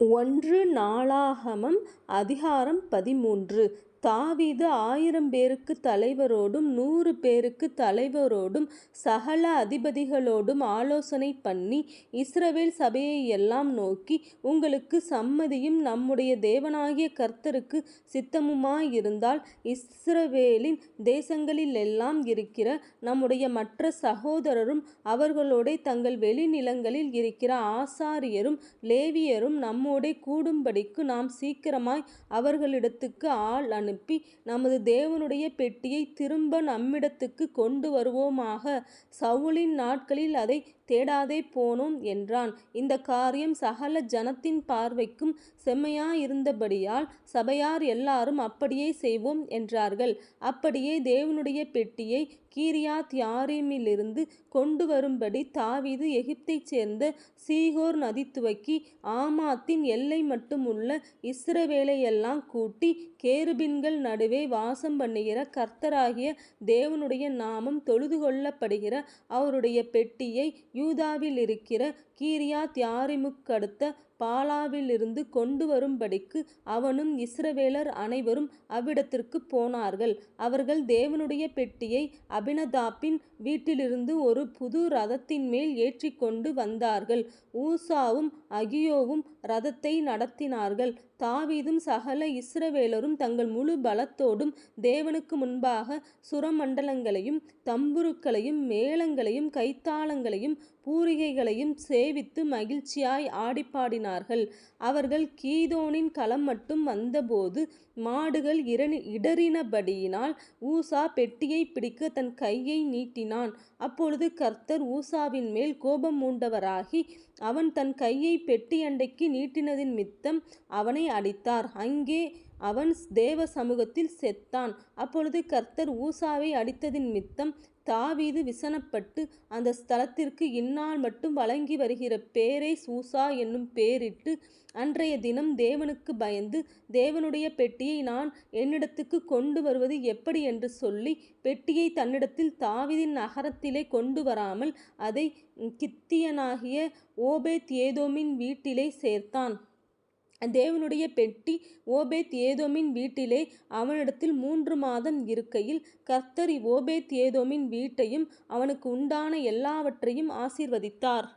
ஒன்று நாளாகமம் அதிகாரம் 13. தாவீது 1000 பேருக்கு தலைவரோடும் 100 பேருக்கு தலைவரோடும் சகல அதிபதிகளோடும் ஆலோசனை பண்ணி இஸ்ரவேல் சபையை எல்லாம் நோக்கி, உங்களுக்கு சம்மதியும் நம்முடைய தேவனாகிய கர்த்தருக்கு சித்தமுமாயிருந்தால் இஸ்ரவேலின் தேசங்களிலெல்லாம் இருக்கிற நம்முடைய மற்ற சகோதரரும் அவர்களோடே தங்கள் வெளிநிலங்களில் இருக்கிற ஆசாரியரும் லேவியரும் நம்மோடே கூடும்படிக்கு நாம் சீக்கிரமாய் அவர்களிடத்துக்கு ஆள் அனுப்பி நமது தேவனுடைய பெட்டியை திரும்ப நம்மிடத்துக்கு கொண்டு வருவோமாக. சவுலின் நாட்களில் அதை தேடாதே போனோம் என்றான். இந்த காரியம் சகல ஜனத்தின் பார்வைக்கும் செம்மையாயிருந்தபடியால் சபையார் எல்லாரும் அப்படியே செய்வோம் என்றார்கள். அப்படியே தேவனுடைய பெட்டியை கீரியாத் யாரீமிலிருந்து கொண்டு வரும்படி தாவீது எகிப்தைச் சேர்ந்த சீகோர் நதி துவக்கி ஆமாத்தின் எல்லை மட்டும் உள்ள இஸ்ரவேலையெல்லாம் கூட்டி, கேருபீன்கள் நடுவே வாசம் பண்ணுகிற கர்த்தராகிய தேவனுடைய நாமம் தொழுது கொள்ளப்படுகிற அவருடைய பெட்டியை யூதாவிலிருக்கிற கீரியாத் யாரீமுக்கடுத்த பாலாவிலிருந்து கொண்டு வரும்படிக்கு அவனும் இஸ்ரவேலர் அனைவரும் அவ்விடத்திற்கு போனார்கள். அவர்கள் தேவனுடைய பெட்டியை அபினதாபின் வீட்டிலிருந்து ஒரு புது ரதத்தின் மேல் ஏற்றிக்கொண்டு வந்தார்கள். ஊசாவும் அகியோவும் ரதத்தை நடத்தினார்கள். தாவீதும் சகல இஸ்ரவேலரும் தங்கள் முழு பலத்தோடும் தேவனுக்கு முன்பாக சுரமண்டலங்களையும் தம்புருக்களையும் மேளங்களையும் கைத்தாளங்களையும் பூரிகைகளையும் சேவித்து மகிழ்ச்சியாய் ஆடிப்பாடினார்கள். அவர்கள் கீதோனின் களம் மட்டும் வந்தபோது மாடுகள் இடறினபடியினால் ஊசா பெட்டியை பிடிக்க தன் கையை நீட்டினான். அப்பொழுது கர்த்தர் ஊசாவின் மேல் கோபம் மூண்டவராகி அவன் தன் கையை பெட்டி அண்டைக்கு நீட்டினதின் மித்தம் அவனை அடித்தார். அங்கே அவன் தேவ சமூகத்தில் செத்தான். அப்பொழுது கர்த்தர் ஊசாவை அடித்ததின் மித்தம் தாவீது விசனப்பட்டு அந்த ஸ்தலத்திற்கு இந்நாள் மட்டும் வழங்கி வருகிற பேரேஸ் ஊசா என்னும் பேரிட்டு, அன்றைய தினம் தேவனுக்கு பயந்து தேவனுடைய பெட்டியை நான் என்னிடத்துக்கு கொண்டு வருவது எப்படி என்று சொல்லி பெட்டியை தன்னிடத்தில் தாவீதின் நகரத்திலே கொண்டு வராமல் அதை கித்தியனாகிய ஓபேத் ஏதோமின் வீட்டிலே சேர்த்தான். தேவனுடைய பெட்டி ஓபேத் ஏதோமின் வீட்டிலே அவனிடத்தில் 3 மாதம் இருக்கையில் கர்த்தர் ஓபேத் ஏதோமின் வீட்டையும் அவனுக்கு உண்டான எல்லாவற்றையும் ஆசீர்வதித்தார்.